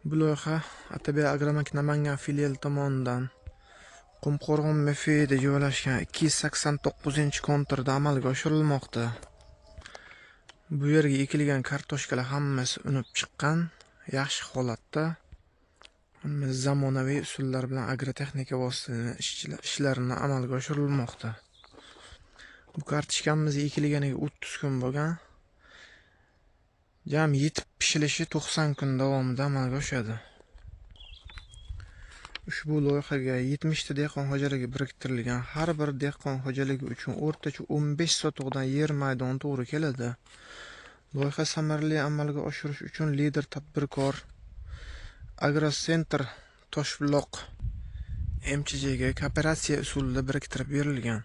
Bu loyiha Atabey Agrobank Namangan filiali tomonidan Qumqo'rg'on MFI'da joylashgan 289-konturda amalga oshirilmoqda. Bu yerga ekilgan kartoshkalar hammasi unib chiqqan, yaxshi holatda. Zamonaviy usullar bilan agrotexnika vositalarini ishlarini amalga oshirilmoqda. Bu kartoshkamiz ekilganiga 30 kun bo'lgan. Jami yetib pishilishi 90 kun davomida amalga oshadi. Ushbu loyihaga 70 ta dehqon xo'jaligi biriktirilgan. Har bir dehqon xo'jaligi uchun o'rtacha 15 sotixdan yer maydoni to'g'ri keladi. Loyiha samarali amalga oshirish uchun lider tadbirkor Agrocenter Toshbuloq MCHga kooperatsiya usulida biriktirib berilgan.